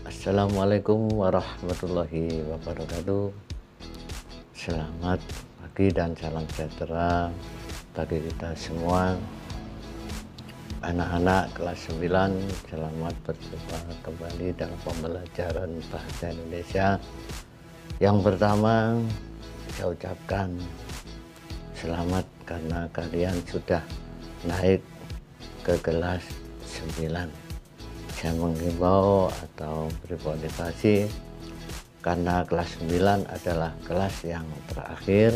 Assalamualaikum warahmatullahi wabarakatuh. Selamat pagi dan salam sejahtera bagi kita semua. Anak-anak kelas 9, selamat berjumpa kembali dalam pembelajaran bahasa Indonesia. Yang pertama, saya ucapkan selamat karena kalian sudah naik ke kelas 9. Saya menghimbau atau beri motivasi karena kelas 9 adalah kelas yang terakhir.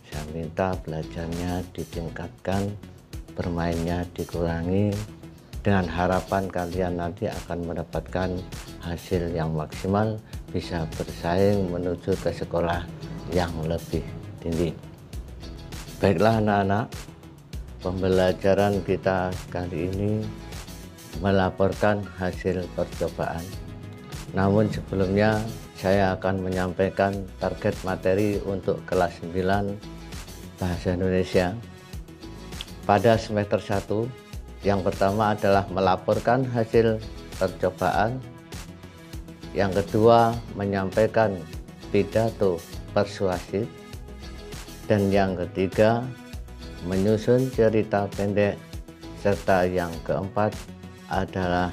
Saya minta belajarnya ditingkatkan, bermainnya dikurangi, dengan harapan kalian nanti akan mendapatkan hasil yang maksimal, bisa bersaing menuju ke sekolah yang lebih tinggi. Baiklah anak-anak, pembelajaran kita kali ini melaporkan hasil percobaan. Namun sebelumnya saya akan menyampaikan target materi untuk kelas 9 Bahasa Indonesia pada semester 1. Yang pertama adalah melaporkan hasil percobaan. Yang kedua, menyampaikan pidato persuasif. Dan yang ketiga, menyusun cerita pendek. Serta yang keempat adalah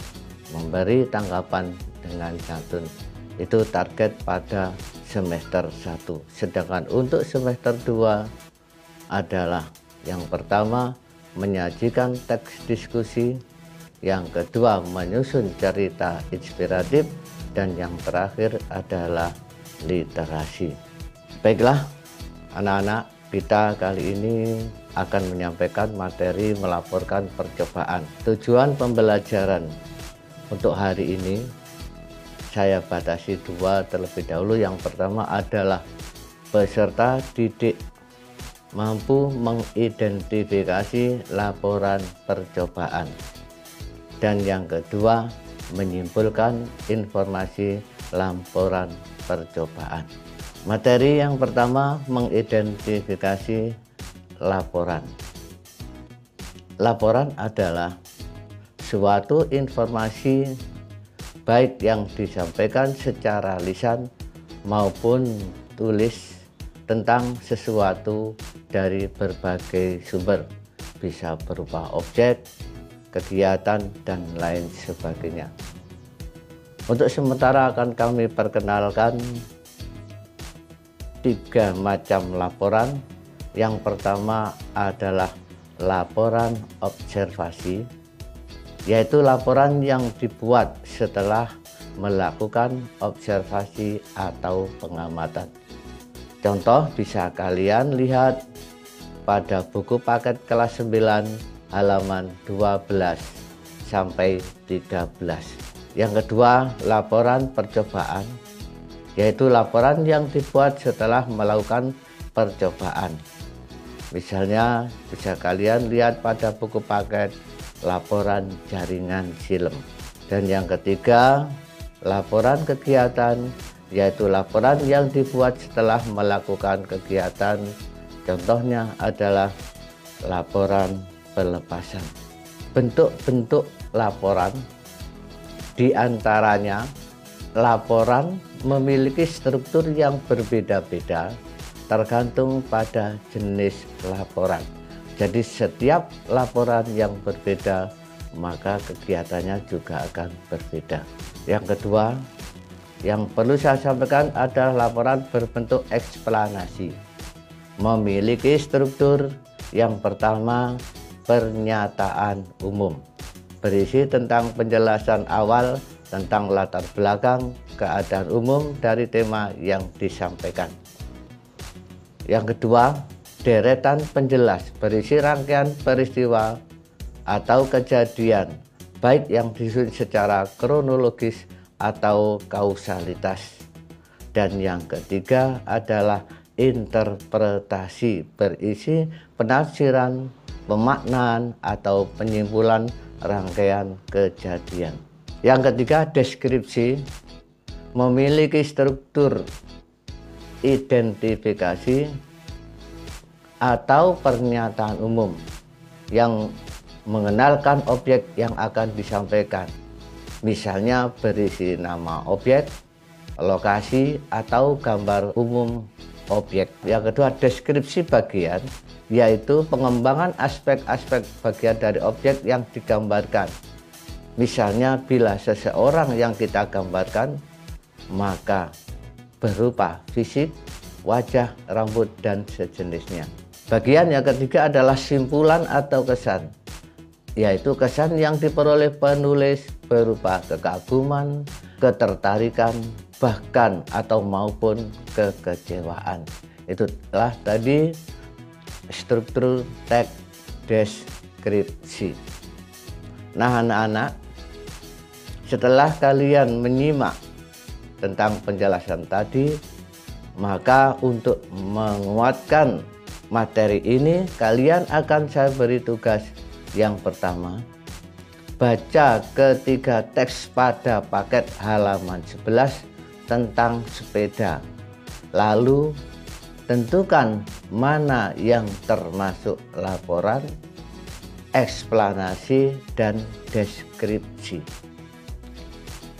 memberi tanggapan dengan santun. Itu target pada semester 1. Sedangkan untuk semester 2 adalah yang pertama menyajikan teks diskusi, yang kedua menyusun cerita inspiratif, dan yang terakhir adalah literasi. Baiklah anak-anak, kita kali ini akan menyampaikan materi melaporkan percobaan. Tujuan pembelajaran untuk hari ini saya batasi dua terlebih dahulu. Yang pertama adalah peserta didik mampu mengidentifikasi laporan percobaan, dan yang kedua menyimpulkan informasi laporan percobaan. Materi yang pertama, mengidentifikasi laporan. Laporan adalah suatu informasi baik yang disampaikan secara lisan maupun tulis tentang sesuatu dari berbagai sumber, bisa berupa objek, kegiatan, dan lain sebagainya. Untuk sementara akan kami perkenalkan 3 macam laporan. Yang pertama adalah laporan observasi, yaitu laporan yang dibuat setelah melakukan observasi atau pengamatan. Contoh bisa kalian lihat pada buku paket kelas 9 halaman 12 sampai 13. Yang kedua, laporan percobaan, yaitu laporan yang dibuat setelah melakukan percobaan. Misalnya bisa kalian lihat pada buku paket laporan jaringan silem. Dan yang ketiga, laporan kegiatan, yaitu laporan yang dibuat setelah melakukan kegiatan. Contohnya adalah laporan pelepasan. Bentuk-bentuk laporan diantaranya laporan memiliki struktur yang berbeda-beda tergantung pada jenis laporan. Jadi setiap laporan yang berbeda maka kegiatannya juga akan berbeda. Yang kedua yang perlu saya sampaikan adalah laporan berbentuk eksplanasi. Memiliki struktur. Yang pertama, pernyataan umum, berisi tentang penjelasan awal tentang latar belakang, keadaan umum dari tema yang disampaikan. Yang kedua, deretan penjelas, berisi rangkaian peristiwa atau kejadian, baik yang disusun secara kronologis atau kausalitas. Dan yang ketiga adalah interpretasi, berisi penafsiran, pemaknaan atau penyimpulan rangkaian kejadian. Yang ketiga, deskripsi, memiliki struktur identifikasi atau pernyataan umum yang mengenalkan objek yang akan disampaikan. Misalnya berisi nama objek, lokasi, atau gambar umum objek. Yang kedua, deskripsi bagian, yaitu pengembangan aspek-aspek bagian dari objek yang digambarkan. Misalnya bila seseorang yang kita gambarkan maka berupa fisik, wajah, rambut, dan sejenisnya. Bagian yang ketiga adalah simpulan atau kesan, yaitu kesan yang diperoleh penulis berupa kekaguman, ketertarikan, bahkan atau maupun kekecewaan. Itulah tadi struktur teks deskripsi. Nah anak-anak, setelah kalian menyimak tentang penjelasan tadi, maka untuk menguatkan materi ini kalian akan saya beri tugas yang pertama. Baca ketiga teks pada paket halaman 11 tentang sepeda. Lalu tentukan mana yang termasuk laporan, eksplanasi, dan deskripsi.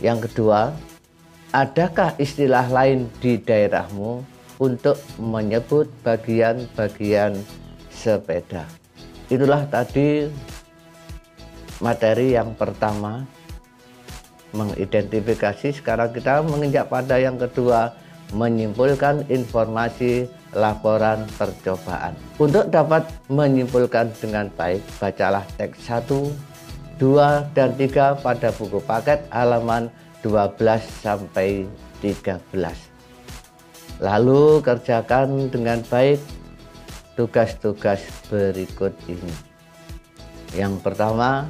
Yang kedua, adakah istilah lain di daerahmu untuk menyebut bagian-bagian sepeda? Itulah tadi materi yang pertama, mengidentifikasi. Sekarang kita menginjak pada yang kedua, menyimpulkan informasi laporan percobaan. Untuk dapat menyimpulkan dengan baik, bacalah teks 1, 2, dan 3 pada buku paket halaman 12 sampai 13. Lalu kerjakan dengan baik tugas-tugas berikut ini. Yang pertama,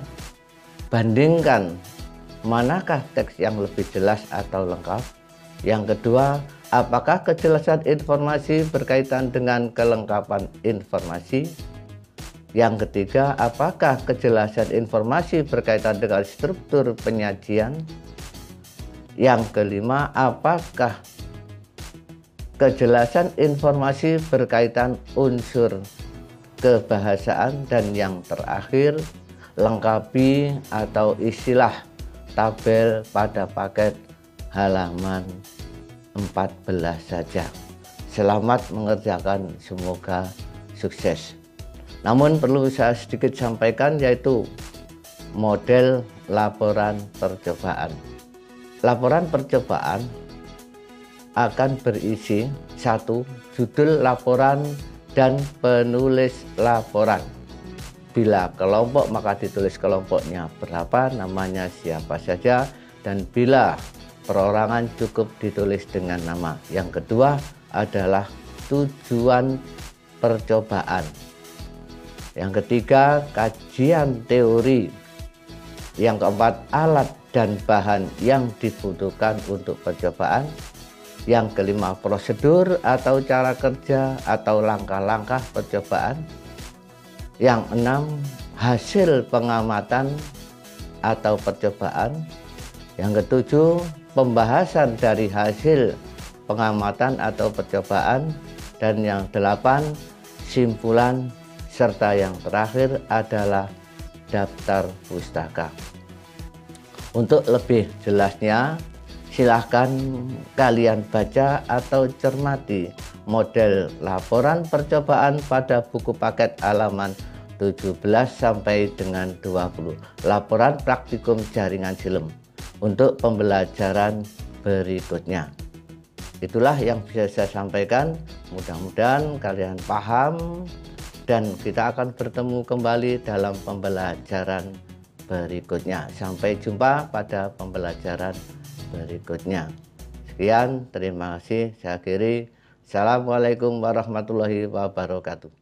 bandingkan manakah teks yang lebih jelas atau lengkap. Yang kedua, apakah kejelasan informasi berkaitan dengan kelengkapan informasi? Yang ketiga, apakah kejelasan informasi berkaitan dengan struktur penyajian? Yang kelima, apakah kejelasan informasi berkaitan unsur kebahasaan? Dan yang terakhir, lengkapi atau istilah tabel pada paket halaman 14 saja. Selamat mengerjakan, semoga sukses. Namun perlu saya sedikit sampaikan, yaitu model laporan percobaan. Laporan percobaan akan berisi 1. Judul laporan dan penulis laporan. Bila kelompok maka ditulis kelompoknya berapa, namanya siapa saja, dan bila perorangan cukup ditulis dengan nama. Yang kedua adalah tujuan percobaan. Yang ketiga, kajian teori. Yang keempat, alat dan bahan yang dibutuhkan untuk percobaan. Yang kelima, prosedur atau cara kerja atau langkah-langkah percobaan. Yang enam, hasil pengamatan atau percobaan. Yang ketujuh, pembahasan dari hasil pengamatan atau percobaan. Dan yang delapan, simpulan, serta yang terakhir adalah daftar pustaka. Untuk lebih jelasnya, silahkan kalian baca atau cermati model laporan percobaan pada buku paket halaman 17 sampai dengan 20, laporan praktikum jaringan film, untuk pembelajaran berikutnya. Itulah yang bisa saya sampaikan. Mudah-mudahan kalian paham, dan kita akan bertemu kembali dalam pembelajaran berikutnya. Sampai jumpa pada pembelajaran berikutnya. Sekian, terima kasih. Saya akhiri. Assalamualaikum warahmatullahi wabarakatuh.